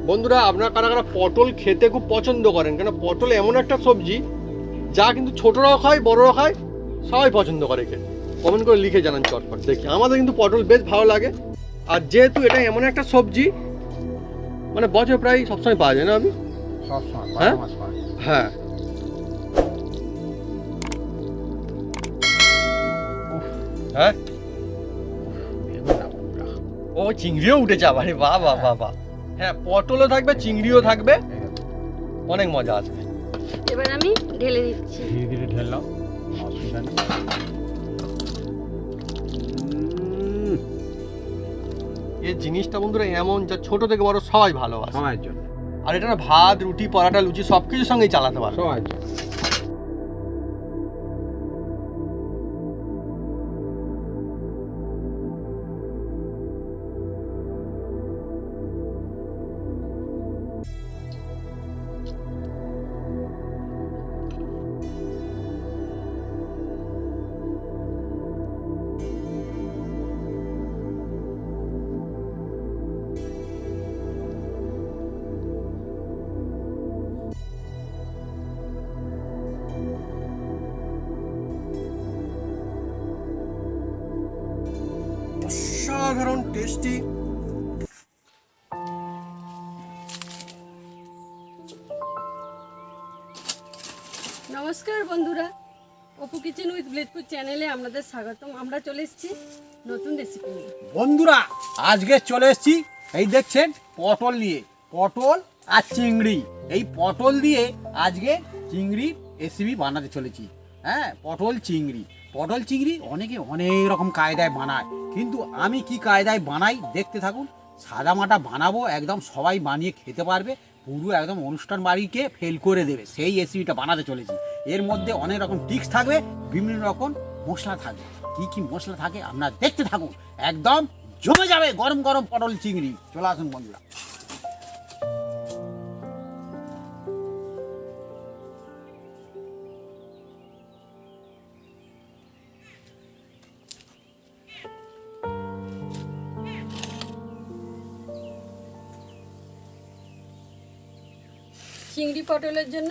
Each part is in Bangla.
বন্ধুরা আপনারা কারা কারা পটল খেতে খুব পছন্দ করেন, কেন পটল এমন একটা সবজি যা কিন্তু ছোটরাও খায় বড়রাও খায়, সবাই পছন্দ করে খেতে। কমেন্ট করে লিখে জানান চটপট দেখি। আমাদের কিন্তু পটল বেশ ভালো লাগে, আর যেহেতু এটা এমন একটা সবজি মানে বছর প্রায় সবসময় পাওয়া যায় না আমি সবসময় হ্যাঁ হ্যাঁ হ্যাঁ ও চিংড়িও উঠেছে আবার, বাহ বাহ বাহ বাহ। হ্যাঁ পটলও থাকবে, চিংড়িও থাকবে, অনেক মজা আসবে। এবার আমি ঢেলে দিচ্ছি। ধীরে ধীরে ঢেললাম, অসুবিধা নেই। এই জিনিসটা বন্ধুরা এমন যা ছোট থেকে বড় সবাই ভালোবাসে, সবার জন্য, আর এটা না ভাত রুটি পরাটা লুচি সব কিছুর সঙ্গেই চালাতে পারবে। সবার জন্য। অসাধারণ টেস্টি। নমস্কার বন্ধুরা, অপু কিচেন উইথ ব্লেডপুর চ্যানেলে আপনাদের স্বাগতম। আমরা চলে এসেছি নতুন রেসিপি নিয়ে। বন্ধুরা আজকে চলে এসেছি, এই দেখছেন পটল নিয়ে, পটল আর চিংড়ি। এই পটল দিয়ে আজকে চিংড়ির রেসিপি বানাতে চলেছি। হ্যাঁ, পটল চিংড়ি অনেকে অনেক রকম কায়দায় বানায়, কিন্তু আমি কি কায়দায় বানাই দেখতে থাকুন। সাদামাটা বানাবো, একদম সবাই বানিয়ে খেতে পারবে, পুরো একদম অনুষ্ঠান বাড়িকে ফেল করে দেবে, সেই রেসিপিটা বানাতে চলেছি। এর মধ্যে অনেক রকম টিক্স থাকবে, বিভিন্ন রকম মশলা থাকবে। কি কি মশলা থাকে আপনারা দেখতে থাকুন, একদম জমে যাবে গরম গরম পটল চিংড়ি। চলে আসুন বন্ধুরা। চিংড়ি পটলের জন্য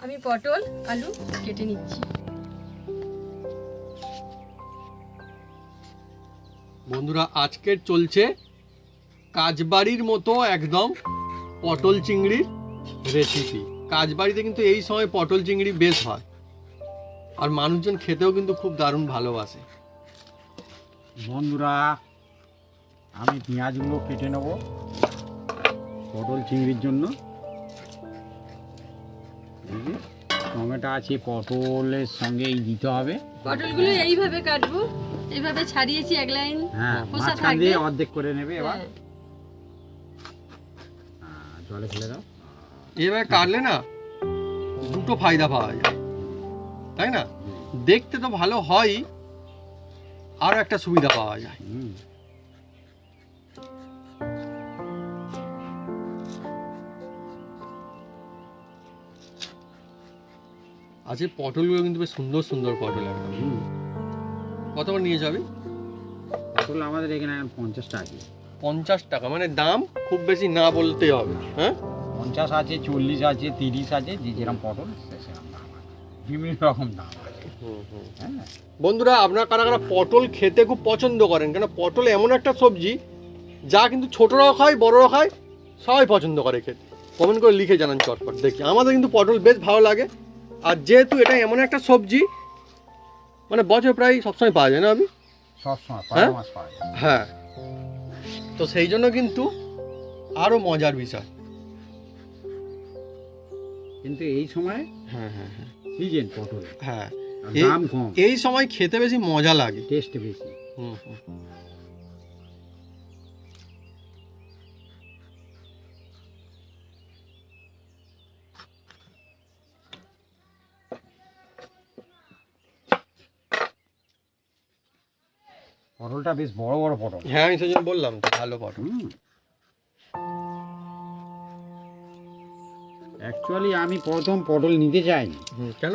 আমি পটল আলু কেটে নিচ্ছি। বন্ধুরা আজকের চলছে কাজবাড়ির মতো একদম পটল চিংড়ির রেসিপি। কাজবাড়িতে কিন্তু এই সময় পটল চিংড়ি বেশ হয়, আর মানুষজন খেতেও কিন্তু খুব দারুণ ভালোবাসে। বন্ধুরা আমি পেঁয়াজগুলো কেটে নেব পটল চিংড়ির জন্য। টমেটো আছে, পটলের সঙ্গে এই দিতে হবে। পটলগুলো এইভাবে কাটবো, এইভাবে ছাড়িয়েছি এক লাইন। হ্যাঁ, খোসা মাঝখান থাকবে। দিয়ে অর্ধেক করে নেবে। এবার হ্যাঁ। জলে ফেলে দাও। এবার কাটলে না দুটো ফায়দা পাওয়া যায়, তাই না? দেখতে তো ভালো হয়, আরও একটা সুবিধা পাওয়া যায়। আজকে পটলগুলো কিন্তু বেশ সুন্দর সুন্দর পটল একদম। কত করে নিয়ে যাবে? পটল আমাদের এখানে এখন 50 টাকা। 50 টাকা, মানে দাম খুব বেশি না বলতেই হবে। হ্যাঁ, 50 আছে, 40 আছে, 30 আছে, যে যেরকম পটল সেরকম দাম আছে, বিভিন্ন রকম দাম আছে। হ্যাঁ বন্ধুরা আপনারা কারা কারা পটল খেতে খুব পছন্দ করেন, কেন পটল এমন একটা সবজি যা কিন্তু ছোটরাও খায় বড়রাও খায়, সবাই পছন্দ করে খেতে। কমেন্ট করে লিখে জানান চটপট দেখি। আমাদের কিন্তু পটল বেশ ভালো লাগে, আর যেহেতু এটা এমন একটা সবজি মানে বছর প্রায় সবসময় পাওয়া যায় না আমি সবসময় হ্যাঁ? 12 মাস পাওয়া যায়। হ্যাঁ, তো সেই জন্য কিন্তু আরও মজার বিষয়। কিন্তু এই সময় হ্যাঁ হ্যাঁ হ্যাঁ সিজন পটল, হ্যাঁ, দাম কম, এই সময় খেতে বেশি মজা লাগে। টেস্ট বেশি। হুম হুম। পটলটা বেশ বড় বড় পটল। হ্যাঁ আমি সেই জন্য বললাম তো ভালো পটল। অ্যাকচুয়ালি আমি প্রথম পটল নিতে চাইনি, কেন?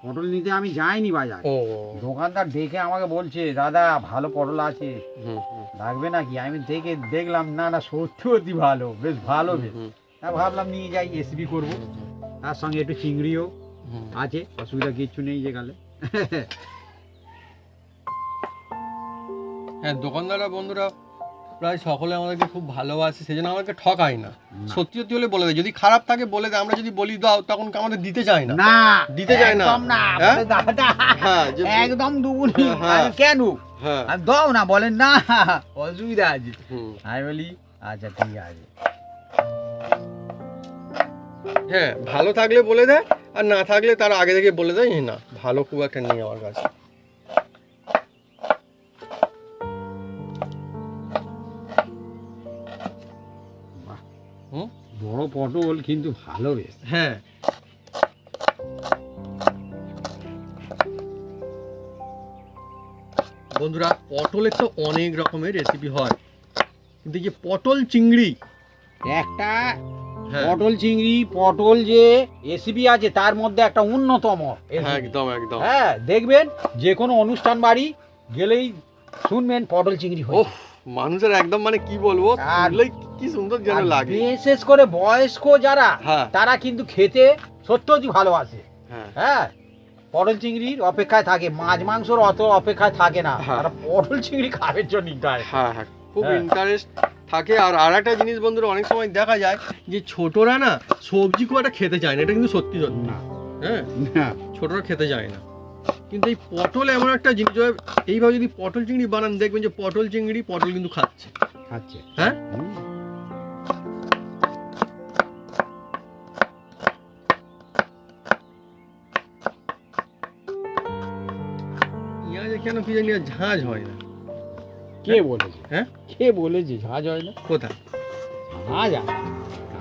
পটল নিতে আমি যাইনি বাজার। ও দোকানদার দেখে আমাকে বলছে দাদা ভালো পটল আছে, হুম হুম লাগবে নাকি? আমি দেখলাম না না সত্যি ভালো, বেশ ভালো বেশ। হুম, তা ভাবলাম নিয়ে যাই, রেসিপি করবো। তার সঙ্গে একটু চিংড়িও হুম। আছে, অসুবিধা কিচ্ছু নেই যে গেলে। হ্যাঁ, দোকানদাররা বন্ধুরা প্রায় সকলে আমাদেরকে খুব ভালোবাসে, সেই জন্য আমাদেরকে ঠকায় না। সত্যি সত্যি হলে বলে দেয়, যদি খারাপ থাকে বলে দেয়। আমরা যদি বলি দাও, তখন আমাদের দিতে চায় না। না দিতে চায় না। একদম না, হ্যাঁ? বলে দাদা হ্যাঁ, একদম দুগুনি। হ্যাঁ। আমি কেন? হ্যাঁ আমি দাও না, বলেন না অসুবিধা আছে। হুম। আমি বলি আচ্ছা ঠিক আছে। হ্যাঁ, ভালো থাকলে বলে দেয়, আর না থাকলে তারা আগে থেকে বলে দেয় না ভালো খুব একটা নেই আমার কাছে। হুম? বড় পটল কিন্তু ভালো বেশ। হ্যাঁ, বন্ধুরা পটলের তো অনেক রকমের রেসিপি হয়, কিন্তু এই যে পটল চিংড়ি, একটা হ্যাঁ পটল চিংড়ি, পটল যে রেসিপি আছে তার মধ্যে একটা অন্যতম recipe। একদম একদম। হ্যাঁ, দেখবেন যে কোনো অনুষ্ঠান বাড়ি গেলেই শুনবেন পটল চিংড়ি ওহ, হয়েছে। মানুষের একদম মানে কি বলবো, আর- শুনলেই কি সুন্দর যেন আর লাগে। বিশেষ করে বয়স্ক যারা, হ্যাঁ তারা কিন্তু খেতে সত্যি ভালোবাসে। হ্যাঁ হ্যাঁ, পটল চিংড়ির অপেক্ষায় থাকে, মাছ মাংসর অত অপেক্ষায় থাকে না, হ্যাঁ। তারা পটল চিংড়ি খাবের জন্য যায়। হ্যাঁ হ্যাঁ, খুব হ্যাঁ। ইন্টারেস্ট থাকে। আর একটা জিনিস বন্ধুরা, অনেক সময় দেখা যায় যে ছোটরা না সবজি খুব একটা খেতে চায় না, এটা কিন্তু সত্যি সত্যি। না হ্যাঁ, না, ছোটরা খেতে চায় না, কিন্তু এই পটল এমন একটা জিনিস, এইভাবে যদি পটল চিংড়ি বানান, দেখবেন যে পটল চিংড়ি পটল কিন্তু খাচ্ছে। খাচ্ছে। হ্যাঁ, হুম। পেঁয়াজে কেন কি জানি আর ঝাঁঝ হয় না। কে বলেছে? হ্যাঁ, কে বলেছে ঝাঁজ হয় না? কোথায়? ঝাঁজ আছে।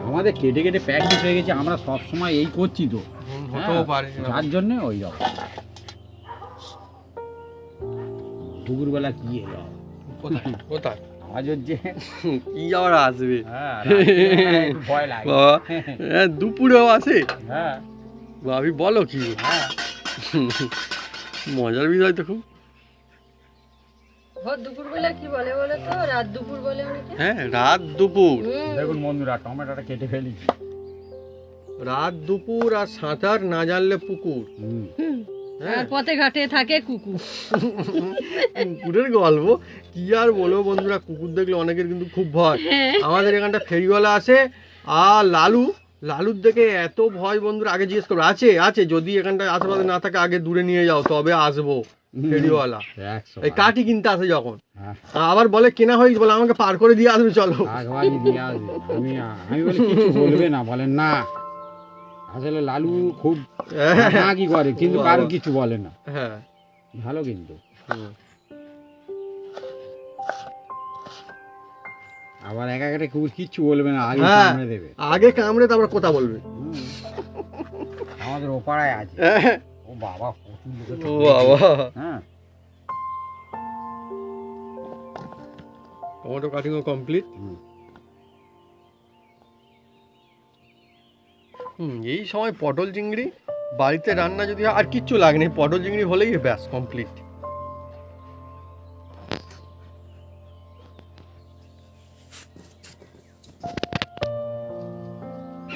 আমাদের কেটে কেটে প্র্যাকটিস হয়ে গেছে, আমরা সব সময় এই করছি তো, হতেও পারে। যার জন্য ওই রকম। দুপুরবেলা কি এলো কোথায় কোথায় আওয়াজ হচ্ছে? কি আবার আসবে? হ্যাঁ, রাত্রিবেলা একটু ভয় লাগে। বাবা, হ্যাঁ, দুপুরেও আসে? হ্যাঁ ভাবি বলো কি? হ্যাঁ, মজার বিষয় তো খুব। ভোর দুপুরবেলা কি বলে বলে তো, রাত দুপুর বলে অনেকে। হ্যাঁ, রাত দুপুর। দেখুন বন্ধুরা, টমেটোটা কেটে ফেলেছি। রাত দুপুর আর সাঁতার না জানলে পুকুর। হ্যাঁ, আর পথে ঘাটে থাকে কুকুর। কুকুরের গল্প কি আর বলবো বন্ধুরা, কুকুর দেখলে অনেকের কিন্তু খুব ভয়। আমাদের এখানটা ফেরিওয়ালা আসে, আর লালুর দেখে এত ভয় বন্ধুরা, আগে জিজ্ঞেস করবো আছে আছে, যদি এখানটা আশেপাশে না থাকে আগে দূরে নিয়ে যাও, তবে আসবো। ফেরিওয়ালা এই কাঠি কিনতে আসে যখন, আবার বলে কেনা হয়েছে, বলে আমাকে পার করে দিয়ে আসবে চলো। আমি বলি কিছু বলবে না, বলেন না। আসলে লালু খুব কি করে, কিন্তু কারো কিছু বলে না। হ্যাঁ, ভালো কিন্তু। হুম। আবার একা একটা কুকুর কিচ্ছু বলবে না, আগে হ্যাঁ, কামড়ে দেবে। আগে কামড়ে তারপর কথা বলবে। আমাদের ওপাড়ায় আছে। হ্যাঁ, ও বাবা, প্রচুর লোকের তো ও বাবা, হ্যাঁ, টমেটো কাটিং কমপ্লিট। এই সময় পটল চিংড়ি বাড়িতে রান্না যদি হয়, আর কিচ্ছু লাগে না, পটল চিংড়ি হলেই ব্যাস কমপ্লিট।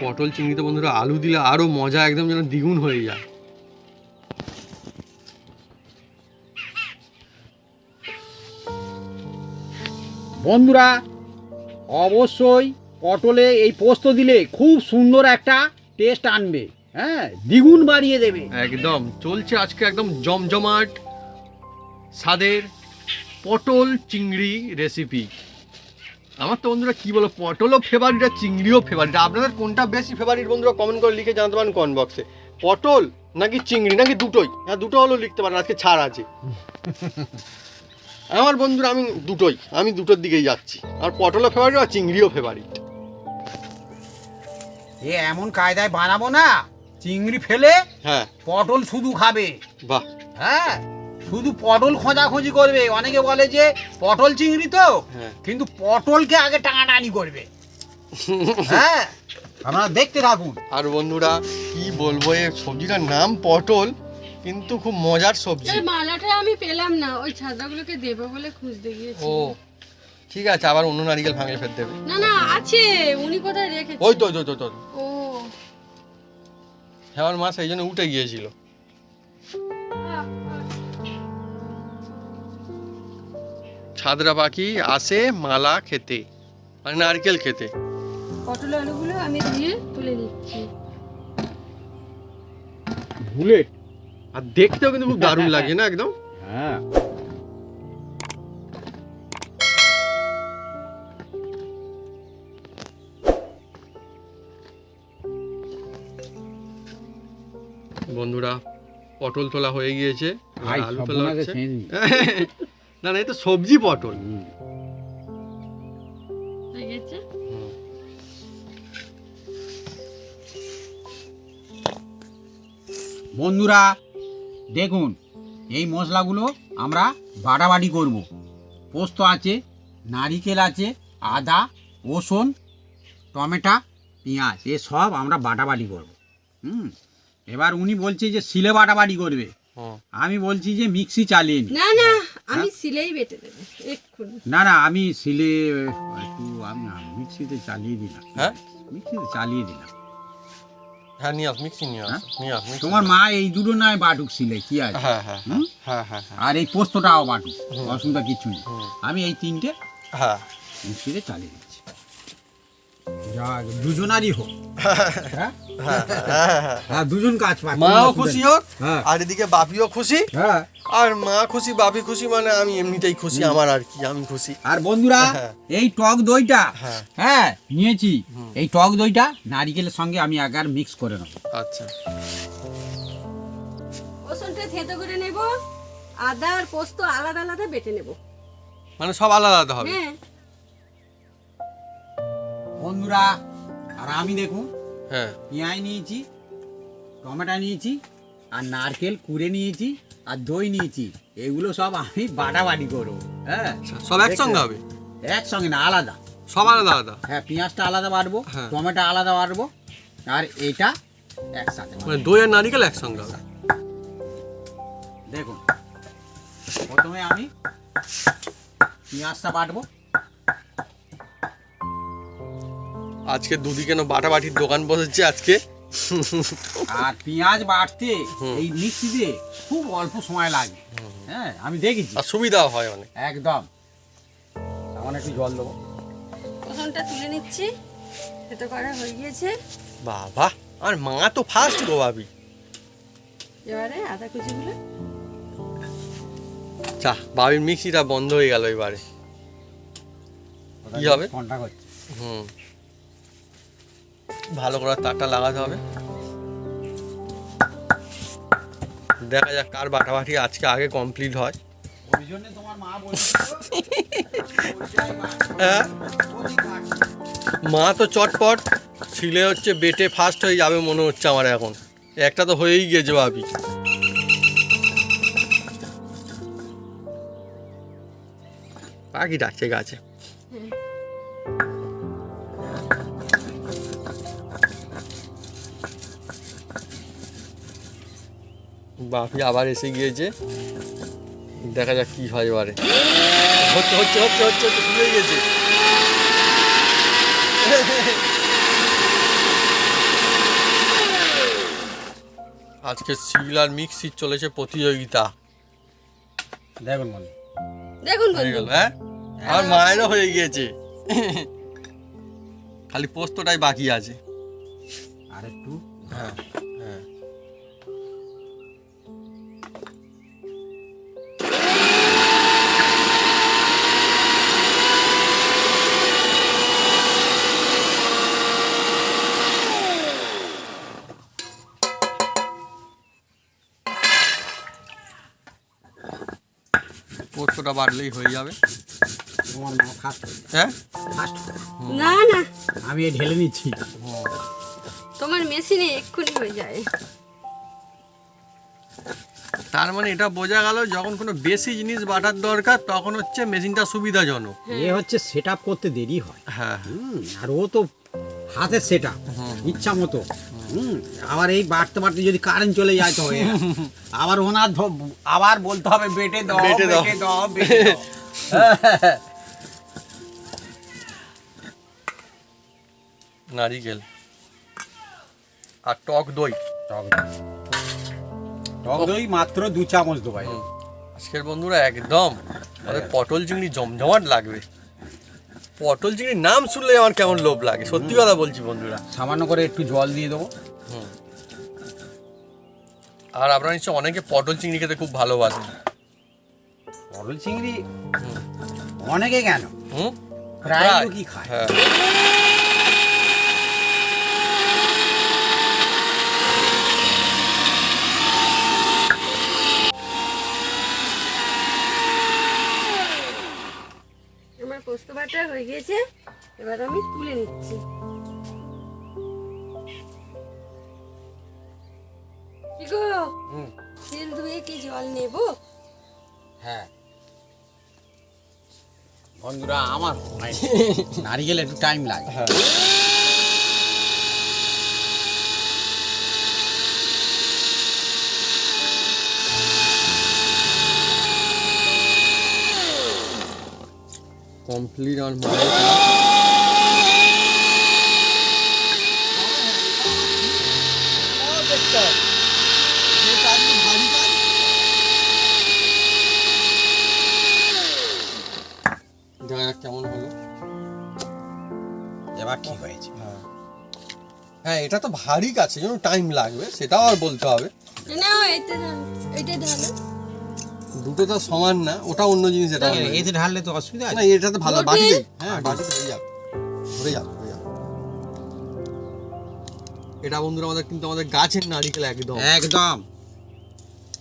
পটল চিংড়িতে বন্ধুরা আলু দিলে আরো মজা একদম যেন দ্বিগুণ হয়ে যায়। বন্ধুরা অবশ্যই পটলে এই পোস্ত দিলে খুব সুন্দর একটা টেস্ট আনবে। হ্যাঁ, দ্বিগুণ বাড়িয়ে দেবে। একদম চলছে আজকে একদম জমজমাট স্বাদের পটল চিংড়ি রেসিপি। আমার তো বন্ধুরা কি বলো, পটলও ফেভারিট আর চিংড়িও ফেভারিট। আপনাদের কোনটা বেশি ফেভারিট বন্ধুরা কমেন্ট করে লিখে জানাতে পারেন কমেন্ট বক্সে। পটল নাকি চিংড়ি নাকি দুটোই? হ্যাঁ, দুটো হলেও লিখতে পারেন, আজকে ছাড় আছে। আমার বন্ধুরা আমি দুটোর দিকেই যাচ্ছি, আর পটলও ফেভারিট আর চিংড়িও ফেভারিট। এ এমন কায়দায় বানাবো না, চিংড়ি ফেলে হ্যাঁ, পটল শুধু খাবে। বাহ, হ্যাঁ, শুধু পটল খোঁজাখুঁজি করবে। অনেকে বলে যে পটল চিংড়ি তো, হ্যাঁ। কিন্তু পটলকে আগে টানাটানি করবে। হ্যাঁ, আপনারা দেখতে থাকুন। আর বন্ধুরা কি বলবো, এই সবজিটার নাম পটল, কিন্তু খুব মজার সবজি। এই মালাটা আমি পেলাম না, ওই ছাদরাগুলোকে দেবো বলে খুঁজতে গিয়েছি। ও ঠিক আছে, আবার অন্য নারিকেল ভাঙলে ফের দেবে। না না আছে, উনি কোথায় রেখেছে? ওই তো ও হেওয়ার মা সেই জন্য উঠে গিয়েছিল। ছাদরা পাখি আসে মালা খেতে, মানে নারকেল খেতে। পটল আলুগুলো আমি দিয়ে তুলে নিচ্ছি। বুলেট। আর দেখতেও কিন্তু খুব দারুণ লাগে না একদম। হ্যাঁ বন্ধুরা পটল তোলা হয়ে গিয়েছে, ভাই, আলু সব তোলা বোনাকে হচ্ছে। চেঞ্জ। না না, এই তো সবজি পটল। হয়ে গেছে। বন্ধুরা দেখুন, এই মশলাগুলো আমরা বাটাবাটি করব। পোস্ত আছে, নারিকেল আছে, আদা, রসুন, টমেটো, পেঁয়াজ, এ সব আমরা বাটাবাটি করব। এবার উনি বলছে যে শিলে বাটাবাটি করবে, আমি বলছি যে মিক্সি চালিয়ে নি। না না, আমি সিলেই বেটে দেবো এক্ষুনি। না না, আমি শিলে একটু আমি মিক্সিতে চালিয়ে দিলাম। হ্যাঁ মিক্সিতে চালিয়ে দিলাম। হ্যাঁ নিয়ে আস, মিক্সি নিয়ে আস, নিয়ে আস mixie তোমার নিয়ে মা এই দুটো নয় বাটুক শিলে, কি আস। আছে? হ্যাঁ হ্যাঁ হুম? হ্যাঁ হ্যাঁ হ্যাঁ আর এই পোস্তটাও বাটুক, অসুবিধা কিছু নেই। আমি এই তিনটে হ্যাঁ মিক্সিতে চালিয়ে দিচ্ছি। যা দুজনারই হোক, হ্যাঁ? হ্যাঁ, দুজন কাজ পায়, কোনো মাও অসুবিধা খুশি নেই। হোক হ্যাঁ আর এদিকে বাপিও খুশি। হ্যাঁ। আর মা খুশি বাপি খুশি, মানে আমি এমনিতেই খুশি, আমার আর কি, আমি খুশি। আর বন্ধুরা হ্যাঁ। এই টক দইটা হ্যাঁ। হ্যাঁ নিয়েছি, এই টক দইটা নারিকেলের সঙ্গে আমি আগার মিক্স করে নেব। আচ্ছা রসুনটা থেতো করে নেব, আদা আর পোস্ত আলাদা আলাদা বেটে নেব। মানে সব আলাদা আলাদা হবে। হ্যাঁ বন্ধুরা আর আমি দেখুন, হ্যাঁ পেঁয়াজ নিয়েছি, টমেটো নিয়েছি, আর নারকেল কুড়ে নিয়েছি, আর দই নিয়েছি। এগুলো সব আমি বাটাবাটি করবো। হ্যাঁ, সব একসঙ্গে হবে? একসঙ্গে না, আলাদা। সব আলাদা আলাদা? হ্যাঁ, পেঁয়াজটা আলাদা বাটবো, হ্যাঁ। টমেটো আলাদা বাটবো, আর এটা একসাথে বাটবো। মানে দই আর নারিকেল একসঙ্গে হবে। দেখুন, প্রথমে আমি পেঁয়াজটা বাটবো। আজকে দুদিকে না বাটাবাটির দোকান বসেছে আজকে। আর পেঁয়াজ বাটতে এই মিক্সিতে খুব অল্প সময় লাগে। হ্যাঁ, আমি দেখেছি। আর সুবিধাও হয় অনেক। একদম। এখন একটু জল দেবো। রসুনটা তুলে নিচ্ছি, থেতো করা হয়ে গিয়েছে। বাবা, আর মা তো ফার্স্ট গো ভাবি। এবারে আদা কুচিগুলো চা, ভাবির মিক্সিটা বন্ধ হয়ে গেল এবারে। কি হবে? কন্টাক্ট হচ্ছে। হুম, ভালো করে তারটা লাগাতে হবে। দেখা যাক কার বাটাবাটি আজকে আগে কমপ্লিট হয়। ওই জন্য তোমার মা বলছিল, হ্যাঁ, মা তো চটপট ছিলে হচ্ছে বেটে ফার্স্ট হয়ে যাবে মনে হচ্ছে আমার এখন। একটা তো হয়েই গিয়েছে ভাবি। পাখি ডাকছে গাছে। বাপি আবার এসে গিয়েছে, দেখা যাক কি হয় এবারে। হচ্ছে হচ্ছে হচ্ছে হচ্ছে হচ্ছে শুরু হয়ে গেছে। আজকে সিল আর মিক্সির চলেছে প্রতিযোগিতা। দেখুন বন্ধু, দেখুন হয়ে বন্ধু, গেল। হ্যাঁ, আমার মায়েরও হয়ে গিয়েছে, খালি পোস্তটাই বাকি আছে। আর একটু হ্যাঁ হ্যাঁ, পোস্তটা বাড়লেই হয়ে যাবে। তোমার মা ফার্স্ট, হ্যাঁ, ফার্স্ট। না না, আমি এ ঢেলে নিচ্ছি। তোমার মেশিনে এক্ষুনি হয়ে যায়। তার মানে এটা বোঝা গেল যখন কোনো বেশি জিনিস বাটার দরকার তখন হচ্ছে মেশিনটা সুবিধাজনক। এ হচ্ছে সেট করতে দেরি হয়। হ্যাঁ আর ও তো হাতের সেট ইচ্ছা মতো। আবার এই বাড়তে বাড়তে যদি কারেন্ট চলে যায় তো হয়ে গেল। আবার ওনার আবার বলতে হবে বেটে দাও বেটে দাও। বেটে দাও বেটে দাও। নারিকেল আর টক দই। টক দই মাত্র 2 চামচ দেবো ভাই। আজকের বন্ধুরা একদম আমাদের পটল চিংড়ি জমজমাট লাগবে। পটল চিংড়ির নাম শুনলে আমার কেমন লোভ লাগে, সত্যি কথা বলছি বন্ধুরা। সামান্য করে একটু জল দিয়ে দেবো। আর আপনারা নিশ্চয় অনেকে পটল চিংড়ি খেতে খুব ভালোবাসেন। পটল চিংড়ি অনেকে কেন, হুম, প্রায় লোকই খায়। হ্যাঁ। আমার পোস্ত বাটা হয়ে গিয়েছে, এবার আমি তুলে নিচ্ছি। কি গো, হুম। তেল ধুয়ে কি জল নেব? হ্যাঁ বন্ধুরা, আমার নারিকেল একটু টাইম লাগে। হ্যাঁ। কমপ্লিট আর মায়ের দেখা যাক কেমন হলো। এবার ঠিক হয়েছে। হ্যাঁ, এটা তো ভারী কাছে, যেন টাইম লাগবে সেটাও আর বলতে হবে। না এইটা ঢালো, এইটা ঢালো। দুটো তো সমান না, ওটা অন্য জিনিস, এটা অন্য জিনিস। এতে ঢাললে তো অসুবিধা না, আছে। এটা তো ভালো ধরবে? বাটিতে। হ্যাঁ, বাটিতে হয়ে যাক, ধরে যাক, ধরে যাক। এটা বন্ধুরা আমাদের কিন্তু আমাদের গাছের নারিকেল, একদম একদম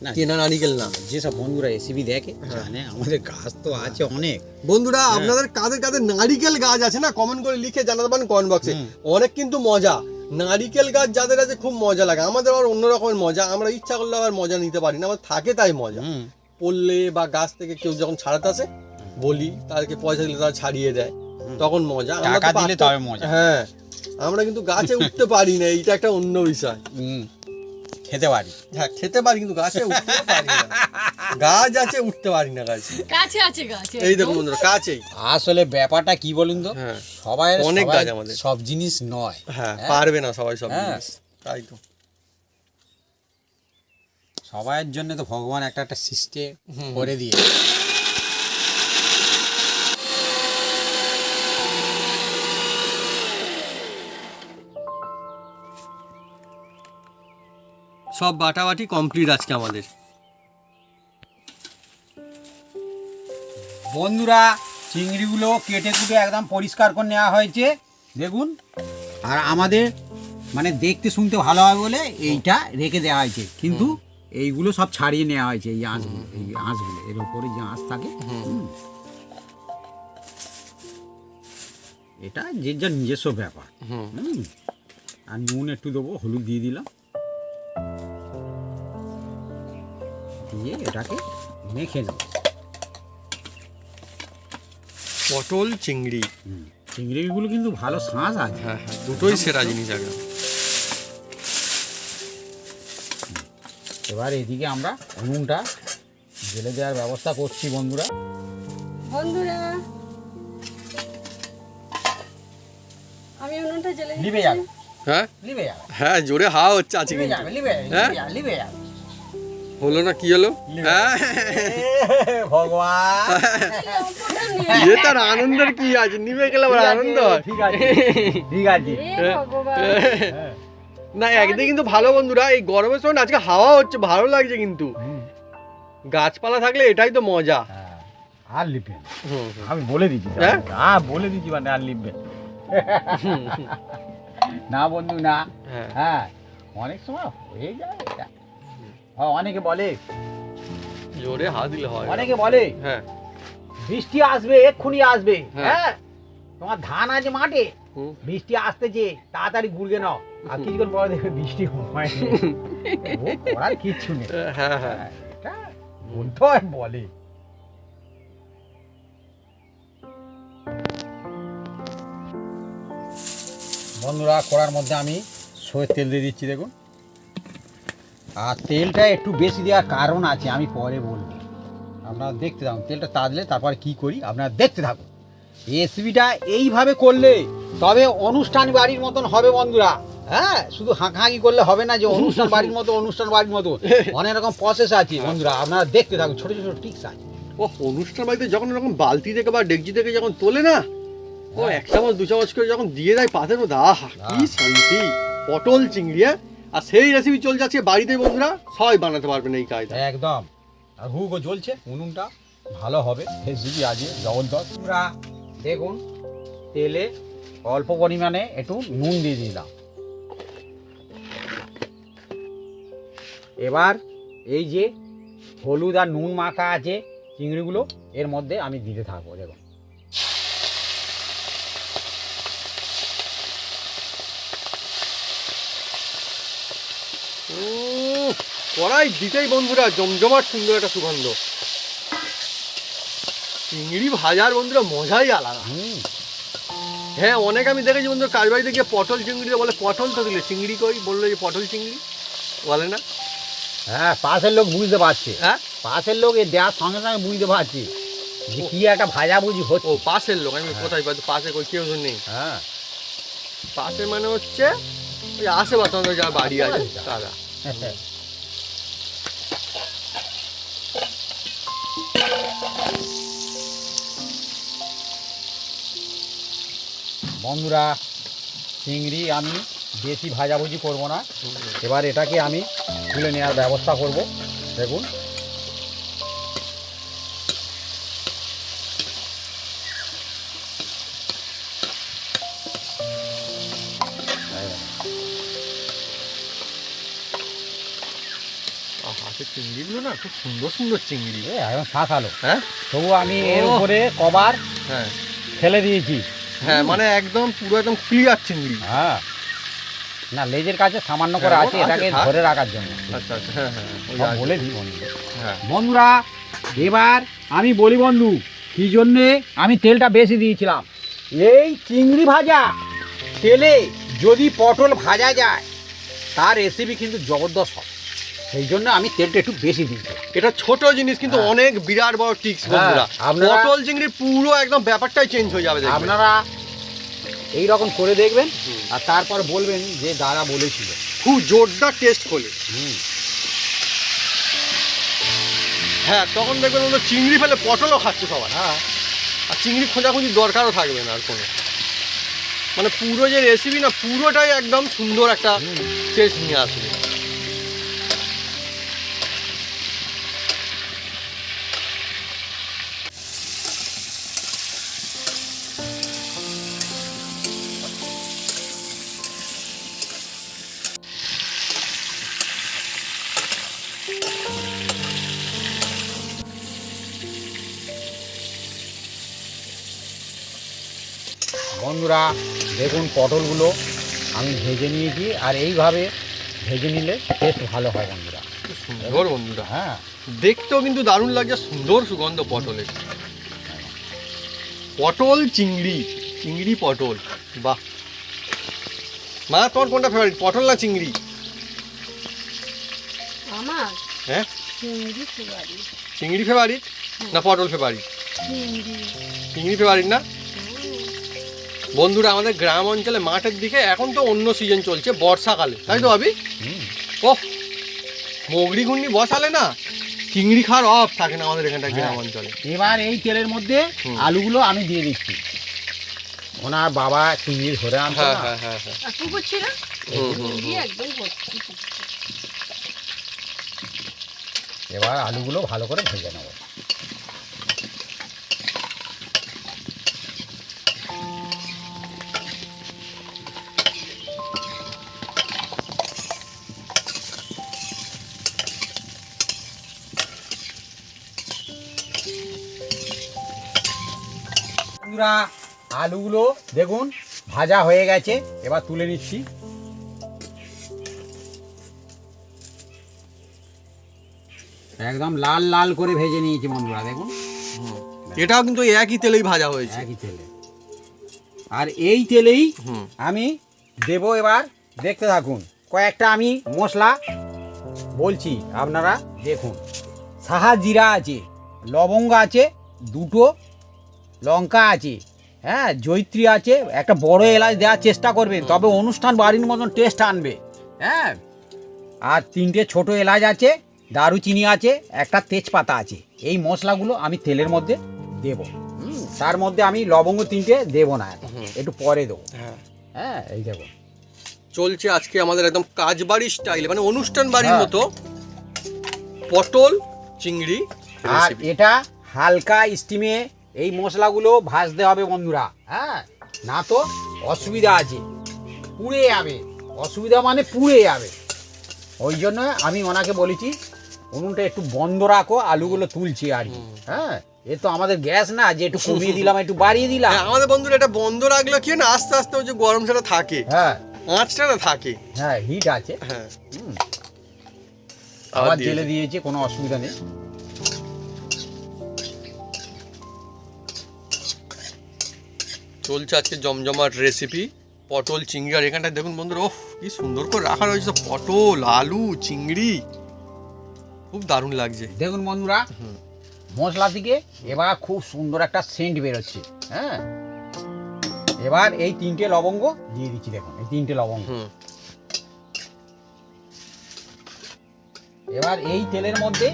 না, কেনা নারিকেল না। যেসব বন্ধুরা এসিবি দেখে জানে আমাদের গাছ তো আছে অনেক। বন্ধুরা আপনাদের কাদের কাদের নারিকেল গাছ আছে না, কমেন্ট করে লিখে জানাতে পারেন কমেন্ট বক্সে। অনেক কিন্তু মজা, নারিকেল গাছ যাদের আছে খুব মজা লাগে। আমাদের আবার অন্য রকমের মজা, আমরা ইচ্ছা করলে আবার মজা নিতে পারি না, আমার থাকে তাই মজা। পড়লে বা গাছ থেকে কেউ যখন ছাড়াতে আসে বলি, তাদেরকে পয়সা দিলে তারা ছাড়িয়ে দেয়, তখন মজা। আমরা তো টাকা দিলে তবে মজা। হ্যাঁ, আমরা কিন্তু গাছে উঠতে পারি না, এইটা একটা অন্য বিষয়। খেতে পারি, হ্যাঁ খেতে পারি, কিন্তু গাছে উঠতে পারি না। গাছ আছে, উঠতে পারি না গাছে। কাছে আছে গাছ, এই দেখুন বন্ধুরা, কাছেই। আসলে ব্যাপারটা কি বলুন তো, হ্যাঁ, সবাই অনেক সবাই গাছ আমাদের। সব জিনিস নয়। হ্যাঁ, পারবে না সবাই সব হ্যাঁ। জিনিস, তাই তো। সবাইয়ের জন্য তো ভগবান একটা একটা সিস্টেম করে দিয়ে। সব বাটাবাটি কমপ্লিট আজকে আমাদের। বন্ধুরা চিংড়িগুলো কেটে কুটে একদম পরিষ্কার করে নেওয়া হয়েছে দেখুন। আর আমাদের মানে দেখতে শুনতে ভালো হয় বলে এইটা রেখে দেওয়া হয়েছে, কিন্তু এইগুলো সব ছাড়িয়ে নেওয়া হয়েছে। এই আঁশগুলো, এই আঁশগুলো, এর উপরে যে আঁশ থাকে, এটা যে যার নিজস্ব ব্যাপার। আর নুন একটু দেবো, হলুদ দিয়ে দিলাম, দিয়ে এটাকে মেখে নেব। পটল চিংড়ি, চিংড়িগুলো কিন্তু ভালো শাঁস আছে। হ্যাঁ হ্যাঁ, দুটোই সেরা জিনিস একদম। এবার এদিকে আমরা উনুনটা জেলে দেওয়ার ব্যবস্থা করছি বন্ধুরা। বন্ধুরা আমি উনুনটা জ্বেলে লিবে দিচ্ছি। যাবে, হ্যাঁ লিবে যাবে, হ্যাঁ, জোরে হাওয়া হচ্ছে আছে লিবে কিন্তু। যাবে, লিবে হ্যাঁ? যাবে, লিবে যাবে। হলো না, কি হলো? হ্যাঁ, ভগবান, এ তার আনন্দের কি আছে, নিভে গেলে আবার আনন্দ হয়। ঠিক আছে, ঠিক আছে। এ ভগবান, না, একদিকে কিন্তু ভালো বন্ধুরা, এই গরমের সময় না আজকে হাওয়া হচ্ছে, ভালো লাগছে কিন্তু। গাছপালা থাকলে এটাই তো মজা। হ্যাঁ, আর লিখবে না। হুম, আমি বলে দিচ্ছি, হ্যাঁ? বলে দিচ্ছি, মানে আর লিখবে না বন্ধু না। হ্যাঁ। হ্যাঁ, অনেক সময় হয়ে যায় এটা। অনেকে বলে, জোরে হাত দিলে হয়। অনেকে বলে হ্যাঁ, বৃষ্টি আসবে, এক্ষুনি আসবে। হ্যাঁ। হ্যাঁ, তোমার ধান আছে মাঠে, হুম। বৃষ্টি আসতেছে, তাড়াতাড়ি গুড়গে নাও। আর কিছুক্ষণ পরে দেখবে বৃষ্টি হয়নি। ও করার কিচ্ছু নেই। হ্যাঁ হ্যাঁ, হ্যাঁ, এটা বলতে হয়, বলে। বন্ধুরা কড়ার মধ্যে আমি সরষের তেল দিয়ে দিচ্ছি দেখুন। আর তেলটা একটু বেশি দেওয়ার কারণ আছে, আমি পরে বলবো। আপনারা দেখতে থাকুন, তেলটা তাজলে তারপরে কি করি আপনারা দেখতে থাকুন। রেসিপিটা এইভাবে করলে তবে অনুষ্ঠান বাড়ির মতন হবে বন্ধুরা। হ্যাঁ, শুধু হাঁকাহাঁকি করলে হবে না যে অনুষ্ঠান বাড়ির মতো অনেক রকম প্রসেস আছে বন্ধুরা, আপনারা দেখতে থাকুন, ছোটো ছোটো টিপস আছে। ও অনুষ্ঠান বাড়িতে যখন এরকম বালতি থেকে বা ডেকচি থেকে যখন তোলে না, ও 1 চামচ 2 চামচ করে যখন দিয়ে দেয় পাতের মধ্যে, আহা কি শান্তি। পটল চিংড়ি, আর সেই রেসিপি চলছে আজকে বাড়িতে বন্ধুরা, সবাই বানাতে পারবেন এই কায়দা একদম। আর হুগো জ্বলছে, উনুনটা ভালো হবে, রেসিপি আছে জবরদস্ত। পুরা দেখুন তেলে অল্প পরিমাণে একটু নুন দিয়ে দিলাম। এবার এই যে হলুদ আর নুন মাখা আছে চিংড়িগুলো এর মধ্যে আমি দিতে থাকবো। দেখুন কড়াই দিতেই বন্ধুরা জমজমাট সুন্দর একটা সুগন্ধ। চিংড়ি ভাজার বন্ধুরা মজাই আলাদা। হ্যাঁ, অনেক আমি দেখেছি বন্ধুরা কাজ বাড়িতে গিয়ে পটল চিংড়ি বলে, পটল তো দিলে চিংড়ি কই, বললো যে পটল চিংড়ি বলে না। হ্যাঁ, পাশের লোক বুঝতে পারছে। হ্যাঁ, পাশের লোক এই দেওয়ার সঙ্গে সঙ্গে বুঝতে পারছি যে কি একটা ভাজা বুঝি হচ্ছে। ও পাশের লোক, আমি কোথায় পাই, পাশে কই কেউ তো নেই। হ্যাঁ, পাশে মানে হচ্ছে ওই আশেপাশে আমাদের যারা বাড়ি আছে তারা। বন্ধুরা চিংড়ি আমি বেশি ভাজাভুজি করব না, এবার এটাকে আমি তুলে নেওয়ার ব্যবস্থা করব। দেখুন হাতের চিংড়িগুলো না খুব সুন্দর সুন্দর চিংড়ি, একদম শাঁসালো। হ্যাঁ, তবু আমি এর উপরে কভার হ্যাঁ ফেলে দিয়েছি। হ্যাঁ, মানে একদম পুরো একদম ক্লিয়ার চিংড়ি। হ্যাঁ, না লেজের কাছে সামান্য করে হ্যাঁ, আছে, আছে, এটাকে থাক। ধরে রাখার জন্য। আচ্ছা আচ্ছা, হ্যাঁ হ্যাঁ, ওই সব আছে। বলে দিই বন্ধু। হ্যাঁ, বন্ধুরা এবার আমি বলি বন্ধু কি জন্যে আমি তেলটা বেশি দিয়েছিলাম। এই চিংড়ি ভাজা তেলে যদি পটল ভাজা যায় তার রেসিপি কিন্তু জবরদস্ত হয়, সেই জন্য আমি তেলটা একটু বেশি দিয়েছি। এটা ছোট জিনিস কিন্তু হ্যাঁ। অনেক বিরাট বড় টিক্স হ্যাঁ, বন্ধুরা। আপনারা- পটল চিংড়ির পুরো একদম ব্যাপারটাই চেঞ্জ হয়ে যাবে দেখবেন। আপনারা এই রকম করে দেখবেন হুম। আর তারপর বলবেন যে দাদা বলেছিল। খুব জোরদার টেস্ট খোলে। হ্যাঁ, তখন দেখবেন ওগুলো চিংড়ি ফেলে পটলও খাচ্ছে সবাই। হ্যাঁ, আর চিংড়ি খোঁজাখুঁজি দরকারও থাকবে না আর কোনো। মানে পুরো যে রেসিপি না, পুরোটাই একদম সুন্দর একটা টেস্ট নিয়ে আসবে। বন্ধুরা দেখুন পটলগুলো আমি ভেজে নিয়েছি, আর এইভাবে ভেজে নিলে টেস্ট ভালো হয় বন্ধুরা। খুব সুন্দর বন্ধুরা, হ্যাঁ, দেখতেও কিন্তু দারুণ লাগছে, সুন্দর সুগন্ধ পটলের। পটল চিংড়ি, চিংড়ি পটল, বাহ। মা তোমার কোনটা ফেভারিট, পটল না চিংড়ি? আমার হ্যাঁ, চিংড়ি ফেভারিট। চিংড়ি ফেভারিট না পটল ফেভারিট? চিংড়ি। চিংড়ি ফেভারিট না বন্ধুরা? আমাদের গ্রাম অঞ্চলে মাঠের দিকে এখন তো অন্য সিজন চলছে, বর্ষাকালে, তাই তো ভাবি? ওহ, মগরি ঘূর্ণি বসালে না চিংড়ি খাওয়ার অফ থাকে না আমাদের এখানটা গ্রাম অঞ্চলে। এবার এই তেলের মধ্যে আলুগুলো আমি দিয়ে দিচ্ছি। ওনার বাবা চিংড়ি ধরে আনতো হ্যাঁ না। হ্যাঁ হ্যাঁ হ্যাঁ, একটু করছি না, চিংড়ি একদম করছি। এবার আলুগুলো ভালো করে ভেজে নেব। বন্ধুরা আলুগুলো দেখুন ভাজা হয়ে গেছে, এবার তুলে নিচ্ছি। একদম লাল লাল করে ভেজে নিয়েছি বন্ধুরা, দেখুন এটাও কিন্তু একই তেলেই ভাজা হয়েছে। একই তেলে। আর এই তেলেই হুম, আমি দেব এবার দেখতে থাকুন। কয়েকটা আমি মশলা বলছি, আপনারা দেখুন। সাহা জিরা আছে, লবঙ্গ আছে, দুটো লঙ্কা আছে, হ্যাঁ, জয়িত্রী আছে, একটা বড় এলাচ দেওয়ার চেষ্টা করবেন, তবে অনুষ্ঠান বাড়ির মতন টেস্ট আনবে। হ্যাঁ, আর 3টে ছোট এলাচ আছে, দারুচিনি আছে, একটা তেজপাতা আছে। এই মশলাগুলো আমি তেলের মধ্যে দেব। তার মধ্যে আমি লবঙ্গ 3টে দেবো না, একটু পরে দেবো। হ্যাঁ, এই দেখো চলছে আজকে আমাদের একদম কাজবাড়ি স্টাইলে, মানে অনুষ্ঠান বাড়ির মতো পটল চিংড়ি আর রেসিপি। এটা হালকা স্টিমে এই মশলাগুলো ভাজতে হবে বন্ধুরা। হ্যাঁ, না তো অসুবিধা আছে, পুড়ে যাবে। অসুবিধা মানে পুড়ে যাবে। ওই জন্য আমি ওনাকে বলেছি উনুনটা একটু বন্ধ রাখো, আলুগুলো তুলছি আর কি। হ্যাঁ, এ তো আমাদের গ্যাস না যে একটু কমিয়ে দিলাম একটু বাড়িয়ে দিলাম। হ্যাঁ, আমাদের বন্ধুরা এটা বন্ধ রাখলে কি হয় না, আস্তে আস্তে ওই যে গরম সেটা থাকে, হ্যাঁ আঁচটা না থাকে। হ্যাঁ, হিট আছে। হ্যাঁ, আবার দিয়ে জেলে দিই। দিয়েছে, কোনো অসুবিধা নেই। চলছে আজকে জমজমাট রেসিপি পটল চিংড়ি। আর এখানটায় দেখুন বন্ধুরা, ওহ কি সুন্দর করে রাখা রয়েছে পটল, আলু, চিংড়ি, খুব দারুণ লাগছে। দেখুন বন্ধুরা, মশলা থেকে এবার খুব সুন্দর একটা সেন্ট বেরোচ্ছে। হ্যাঁ, এবার এই 3টে লবঙ্গ দিয়ে দিচ্ছি। দেখুন এই 3টে লবঙ্গ। এবার এই তেলের মধ্যে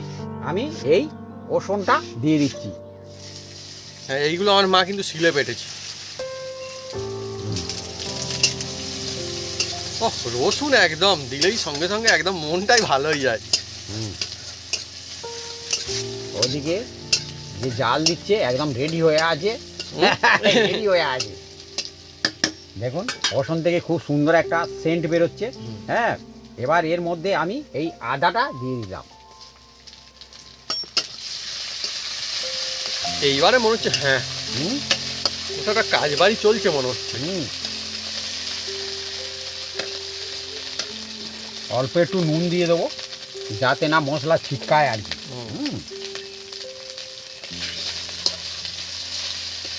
আমি এই রসুনটা দিয়ে দিচ্ছি। হ্যাঁ, এইগুলো আমার মা কিন্তু শিলে পেটেছে। ওহ, রসুন একদম দিলেই সঙ্গে সঙ্গে একদম মনটাই ভালো হয়ে যায়। ওদিকে যে জাল দিচ্ছে একদম রেডি হয়ে আছে, রেডি হয়ে আছে। দেখুন রসুন থেকে খুব সুন্দর একটা সেন্ট বেরোচ্ছে। হ্যাঁ, এবার এর মধ্যে আমি এই আদাটা দিয়ে দিলাম। এইবারে মনে হচ্ছে হ্যাঁ কোথাও একটা কাজ বাড়ি চলছে মনে হচ্ছে। অল্প একটু নুন দিয়ে দেবো যাতে না মশলা ছিটকায় আর কি।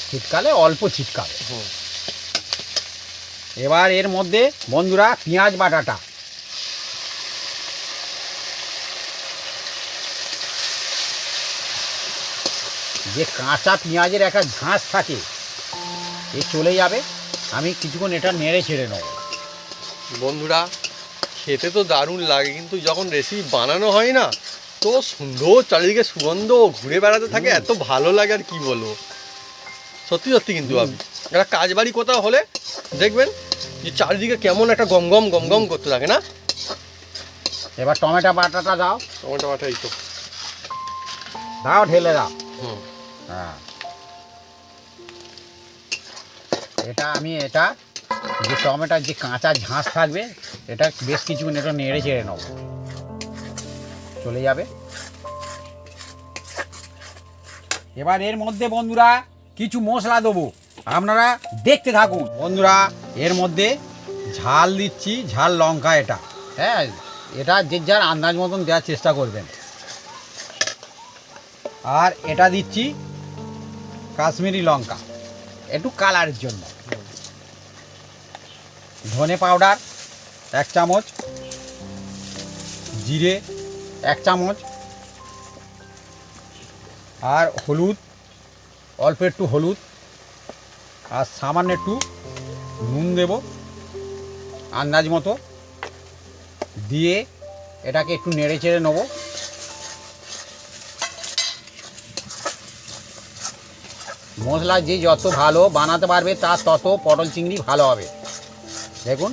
ছিটকালে অল্প ছিটকাবে। এবার এর মধ্যে বন্ধুরা পেঁয়াজ বাটাটা, যে কাঁচা পেঁয়াজের একটা ঝাঁস থাকে এ চলে যাবে। আমি কিছুক্ষণ এটা নেড়ে ছেড়ে নেব। বন্ধুরা খেতে তো দারুণ লাগে, কিন্তু যখন রেসিপি বানানো হয় না তো সুন্দর, চারিদিকে সুগন্ধ ঘুরে বেড়াতে থাকে, এত ভালো লাগে আর কি বলবো। সত্যি সত্যি কিন্তু আপনি একটা কাজ বাড়ি কোথাও হলে দেখবেন যে চারিদিকে কেমন একটা গম গম গম গম করতে থাকে না। এবার টমেটো বাটাটা দাও, টমেটো বাটা এই তো দাও, ঢেলে দাও। হুম, হ্যাঁ, এটা আমি এটা যে টমেটোর যে কাঁচা ঝাঁস থাকবে এটা বেশ কিছুক্ষণ এটা নেড়ে চেড়ে নেব, চলে যাবে। এবার এর মধ্যে বন্ধুরা কিছু মশলা দেবো, আপনারা দেখতে থাকুন। বন্ধুরা এর মধ্যে ঝাল দিচ্ছি, ঝাল লঙ্কা এটা। হ্যাঁ, এটা যে যার আন্দাজ মতন দেওয়ার চেষ্টা করবেন। আর এটা দিচ্ছি কাশ্মীরি লঙ্কা একটু কালারের জন্য। ধনে পাউডার 1 চামচ, জিরে 1 চামচ, আর হলুদ অল্প একটু হলুদ, আর সামান্য একটু নুন দেব আন্দাজ মতো, দিয়ে এটাকে একটু নেড়ে চেড়ে নেব। মশলা যে যত ভালো বানাতে পারবে তার তত পটল চিংড়ি ভালো হবে। দেখুন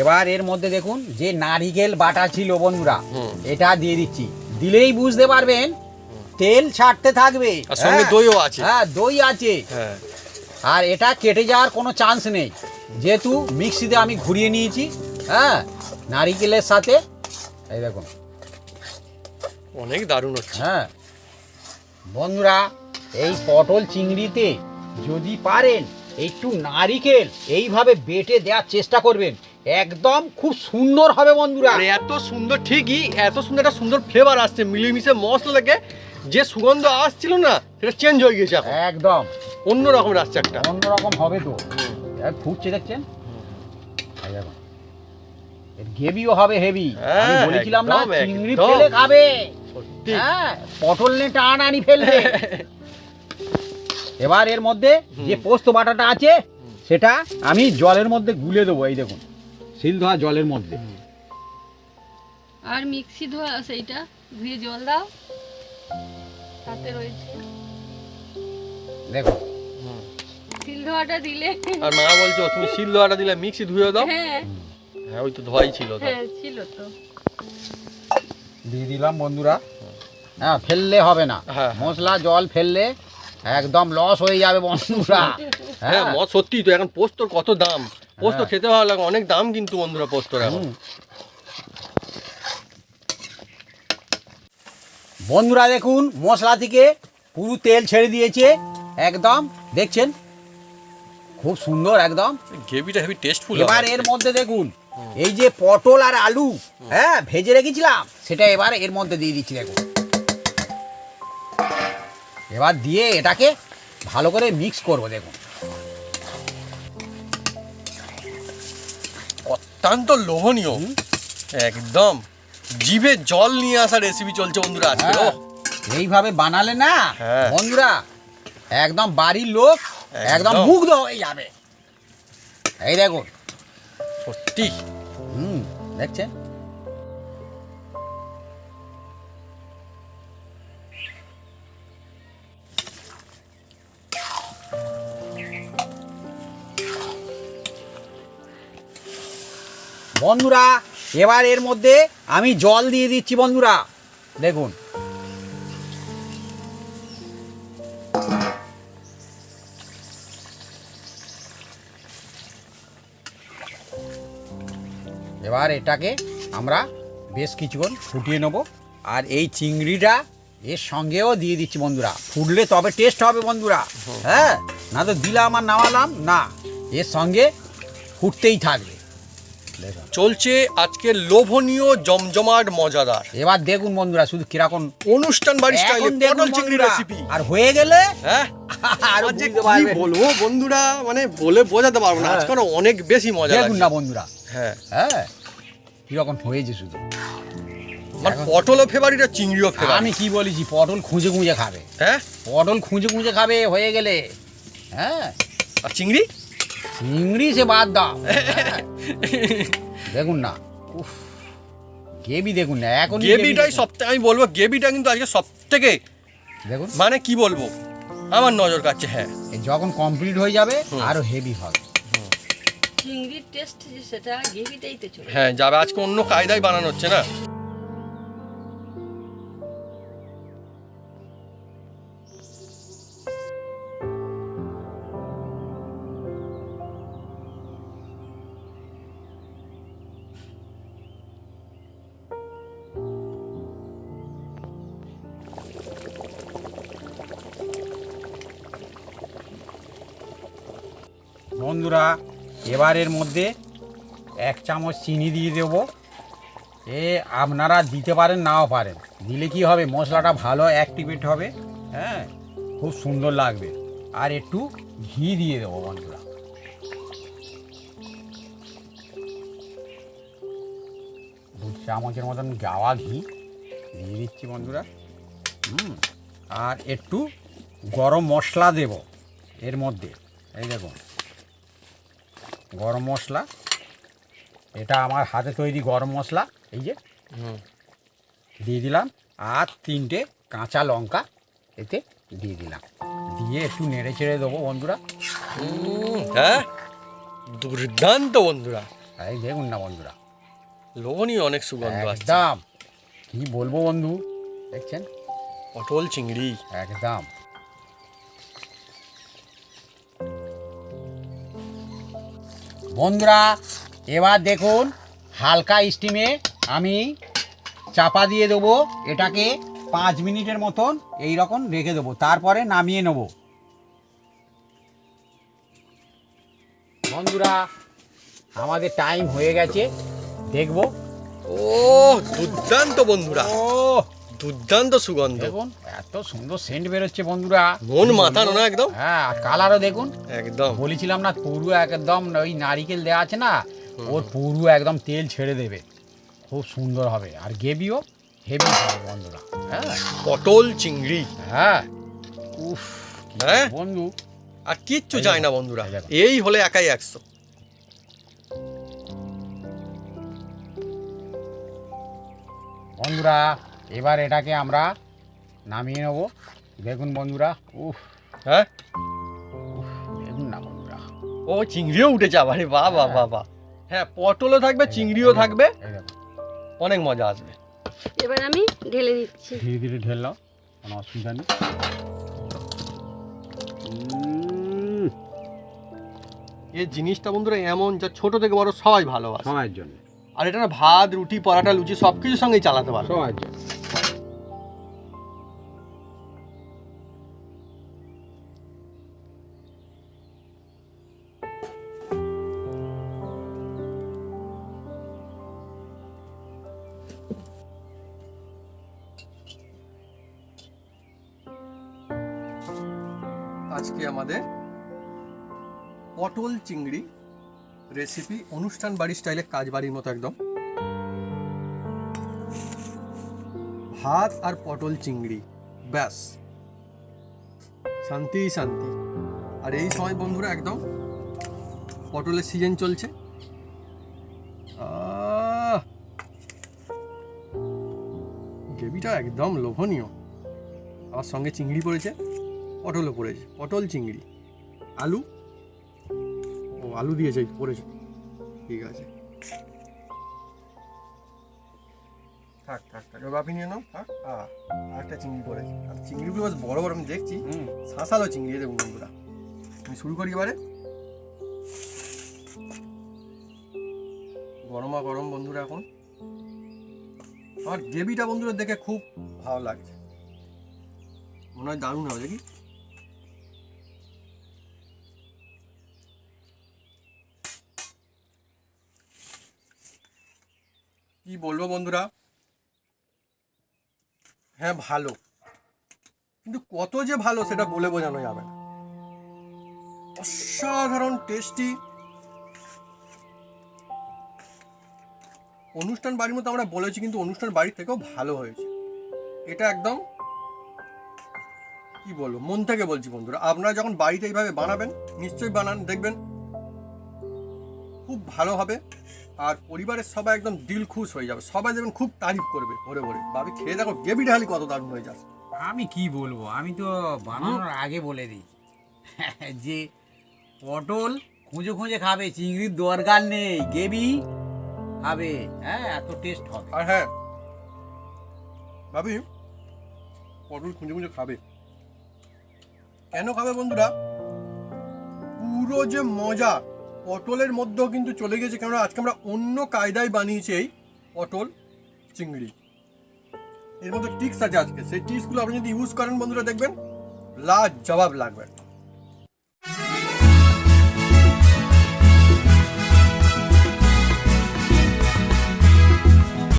এবার এর মধ্যে দেখুন যে নারিকেল বাটা ছিল বন্ধুরা, এটা দিয়ে দিচ্ছি। দিলেই বুঝতে পারবেন তেল ছাড়তে থাকবে, আর সঙ্গে দইও আছে। হ্যাঁ, দই আছে। হ্যাঁ, আর এটা কেটে যাওয়ার কোনো চান্স নেই, যেহেতু মিক্সিতে আমি ঘুরিয়ে নিয়েছি। হ্যাঁ, নারিকেলের সাথে এই দেখুন অনেক দারুণ হচ্ছে। হ্যাঁ বন্ধুরা, এই পটল চিংড়িতে যদি পারেন একটু নারিকেল এইভাবে বেটে দেওয়ার চেষ্টা করবেন, একদম খুব সুন্দর হবে বন্ধুরা। আর এত সুন্দর, ঠিকই এত সুন্দর একটা সুন্দর ফ্লেভার আসছে, মিলেমিশে মশলা থেকে যে সুগন্ধ আসছিল না সেটা চেঞ্জ হয়ে গেছে, এখন একদম অন্য রকমের আসছে একটা। অন্যরকম হবে তো। ফুটছে দেখছেন। এই দেখো, এর গ্রেভিও হবে হেভি। হ্যাঁ, আমি বলেছিলাম না একদম, চিংড়ি একদম। ফেলে খাবে, সত্যি হ্যাঁ পটল নিয়ে টানাটানি ফেলবে। এবার এর মধ্যে যে পোস্ত বাটাটা আছে সেটা আমি জলের মধ্যে গুলে দেবো। এই দেখুন, শিল ধোয়া জলের মধ্যে। আর মিক্সি ধোয়া সেইটা ধুয়ে জল দাও, তাতে রয়েছে দেখো, শিল ধোয়াটা দিলে। আর মা বলছো তুমি শিল ধোয়াটা দিলে মিক্সি ধুয়ে দাও। হ্যাঁ হ্যাঁ ওই তো ধোয়াই ছিল তো। হ্যাঁ ছিল তো। দিয়ে দিলাম বন্ধুরা। হ্যাঁ ফেললে হবে না, হ্যাঁ। মশলা জল ফেললে একদম লস হয়ে যাবে বন্ধুরা। হ্যাঁ মদ সত্যি তো, এখন পোস্তর কত দাম, পোস্ত হ্যাঁ। খেতে ভালো লাগে, অনেক দাম কিন্তু বন্ধুরা পোস্তর এখন। হুম। বন্ধুরা দেখুন, মশলা থেকে পুরো তেল ছেড়ে দিয়েছে একদম, দেখছেন খুব সুন্দর একদম। গ্রেভিটা হেভি টেস্টফুল। এবার এর মধ্যে দেখুন এই যে পটল আর আলু হ্যাঁ ভেজে রেখেছিলাম সেটা এবার এর মধ্যে দিয়ে দিচ্ছি। দেখুন, এবার দিয়ে এটাকে ভালো করে মিক্স করবো। দেখুন অত্যন্ত লোভনীয়, একদম জিভে জল নিয়ে আসা রেসিপি চলছে বন্ধুরা আজকে। হ্যাঁ, ওহ, এইভাবে বানালে না হ্যাঁ। বন্ধুরা একদম বাড়ির লোক একদম একদম। মুগ্ধ হয়ে যাবে। এই দেখুন, সত্যি দেখছেন বন্ধুরা। এবার এর মধ্যে আমি জল দিয়ে দিচ্ছি বন্ধুরা। দেখুন, এবার এটাকে আমরা বেশ কিছুক্ষণ ফুটিয়ে নেব। আর এই চিংড়িটা এর সঙ্গেও দিয়ে দিচ্ছি বন্ধুরা, ফুটলে তবে টেস্ট হবে বন্ধুরা। হ্যাঁ, না তো দিলাম আর নামালাম না, এর সঙ্গে ফুটতেই থাকবে। দেখুন, চলছে আজকের লোভনীয় জমজমাট মজাদার এবার দেখুন বন্ধুরা শুধু কিরকম অনুষ্ঠান বাড়ি স্টাইলে এখন দেখুন পটল চিংড়ি বন্ধুরা, রেসিপি। আর হয়ে গেলে হ্যাঁ আরো আর যে বুঝতে কি পারবেন। বলবো বন্ধুরা, মানে বলে বোঝাতে পারবো না, হ্যাঁ। আজকে না অনেক বেশি মজা দেখুন লাগছে। না বন্ধুরা, হ্যাঁ হ্যাঁ কিরকম হয়েছে শুধু। আমার পটলও ফেভারিট আর চিংড়িও ফেভারিট। আমি কি বলেছি, পটল খুঁজে খুঁজে খাবে, হ্যাঁ পটল খুঁজে খুঁজে খাবে হয়ে গেলে। হ্যাঁ, আর চিংড়ি চিংড়ি সে বাদ দাও। হ্যাঁ। দেখুন না, উফ গ্রেভি দেখুন না, এখন গ্রেভিটাই সবথেকে, আমি বলবো গ্রেভিটা কিন্তু আজকে সব থেকে, দেখুন মানে কি বলবো, আমার নজর কাটছে। হ্যাঁ এই যখন কমপ্লিট হয়ে যাবে আরো হেভি হবে। চিংড়ির টেস্ট সেটা গ্রেভিটাই তো চলে। হ্যাঁ যাবে, আজকে অন্য কায়দায় বানানো হচ্ছে না। বন্ধুরা এবার এর মধ্যে 1 চামচ চিনি দিয়ে দেবো। আপনারা দিতে পারেন নাও পারেন, দিলে কি হবে মশলাটা ভালো অ্যাক্টিভেট হবে। হ্যাঁ, খুব সুন্দর লাগবে। আর একটু ঘি দিয়ে দেবো বন্ধুরা। 2 চামচের মতন গাওয়া ঘি দিয়ে দিচ্ছি বন্ধুরা। আর একটু গরম মশলা দেব এর মধ্যে। এই দেখুন গরম মশলা, এটা আমার হাতে তৈরি গরম মশলা, এই যে দিয়ে দিলাম। আর 3টে কাঁচা লঙ্কা এতে দিয়ে দিলাম, দিয়ে একটু নেড়ে চেড়ে দেবো বন্ধুরা। হ্যাঁ দুর্দান্ত বন্ধুরা, এই দেখুন না বন্ধুরা, লোভনীয় অনেক সুগন্ধ আসছে। একদম কি বলবো বন্ধু, দেখছেন পটল চিংড়ি একদম। বন্ধুরা এবার দেখুন হালকা স্টিমে আমি চাপা দিয়ে দেবো, এটাকে 5 মিনিটের মতন এই রকম রেখে দেবো, তারপরে নামিয়ে নেব। বন্ধুরা আমাদের টাইম হয়ে গেছে, দেখবো। ও দুর্দান্ত বন্ধুরা, ও দুর্দান্ত সুগন্ধ, দেখুন এত সুন্দর সেন্ট বেরোচ্ছে বন্ধুরা, মন মাতানো না একদম। হ্যাঁ, আর কালারও দেখুন, একদম বলেছিলাম না পুরো একদম ওই নারিকেল দেওয়া আছে না, ওর পুরো একদম তেল ছেড়ে দেবে, খুব সুন্দর হবে। আর গ্রেভিও হেভি হবে বন্ধুরা। হ্যাঁ, পটল চিংড়ি, হ্যাঁ, উফ, কি হ্যাঁ? বন্ধু, আর কিচ্ছু এই চাই দেখো, না বন্ধুরা, এই দেখো। এই হলে একাই 100। বন্ধুরা এবার এটাকে আমরা নামিয়ে নেবো। দেখুন বন্ধুরা, উফ, হ্যাঁ, দেখুন না বন্ধুরা, ও চিংড়িও উঠেছে আবার, বাহ বাহ বাহ বাহ। হ্যাঁ, পটলও থাকবে, চিংড়িও থাকবে, এই দেখো, অনেক মজা আসবে। এবার আমি ঢেলে নিচ্ছি। ধীরে ধীরে ঢেললাম, কোনো অসুবিধা নেই। এই জিনিসটা বন্ধুরা এমন, যা ছোট থেকে বড় সবাই ভালোবাসে। সবার জন্য, আর এটা না ভাত, রুটি, পরাটা, লুচি সব কিছুর সঙ্গেই চালাতে পারবে। সবার জন্য। আজকে আমাদের পটল চিংড়ি রেসিপি, অনুষ্ঠান বাড়ি স্টাইলে, কাজ বাড়ির মতো একদম। ভাত আর পটল চিংড়ি, ব্যাস, শান্তি শান্তি। আর এই সময় বন্ধুরা একদম পটলের সিজন চলছে। গ্রেভিটা একদম লোভনীয়। আবার সঙ্গে চিংড়ি পড়েছে, পটলও পড়েছে, পটল চিংড়ি, আলু, ও আলু দিয়েছে পড়েছে, ঠিক আছে, থাক থাক থাক, এবার আপনি নিয়ে নাও, থাক। আরেকটা চিংড়ি পড়েছে, আর চিংড়িগুলো বেশ বড় বড় আমি দেখছি, শাঁসালো চিংড়ি। দেখুন বন্ধুরা, আমি শুরু করি এবারে। গরমা গরম বন্ধুরা, এখন আমার গ্রেভিটা বন্ধুরা দেখে খুব ভালো লাগছে, মনে হয় দারুণ হবে। দেখি, কি বলবো বন্ধুরা, হ্যাঁ ভালো, কিন্তু কত যে ভালো সেটা বলে বোঝানো যাবে না। অসাধারণ টেস্টি। অনুষ্ঠান বাড়ির মতো আমরা বলেছি, কিন্তু অনুষ্ঠান বাড়ির থেকেও ভালো হয়েছে। এটা একদম কি বলবো, মন থেকে বলছি বন্ধুরা, আপনারা যখন বাড়িতে এইভাবে বানাবেন, নিশ্চয়ই বানান, দেখবেন খুব ভালো হবে। আর পরিবারের সবাই একদম দিল খুশ হয়ে যাবে, সবাই দেখবেন খুব তারিফ করবে ভরে ভরে, ভাবি খেয়ে দেখো গ্রেভি ঢালি কত দারুণ হয়ে যাচ্ছে। আমি কি বলবো, আমি তো বানানোর আগে বলে দিই যে পটল খুঁজে খুঁজে খাবে, চিংড়ির দরকার নেই, গ্রেভি খাবে। হ্যাঁ, এত টেস্ট হবে। আর হ্যাঁ ভাবি, পটল খুঁজে খুঁজে খাবে, কেন খাবে বন্ধুরা, পুরো যে মজা পটলের মধ্যেও কিন্তু চলে গেছে। কেননা আজকে আমরা অন্য কায়দায় বানিয়েছি এই পটল চিংড়ি, এর মধ্যে টিক্স আছে আজকে, সেই টিক্সগুলো আপনি যদি ইউজ করেন বন্ধুরা, দেখবেন লাজবাব লাগবে।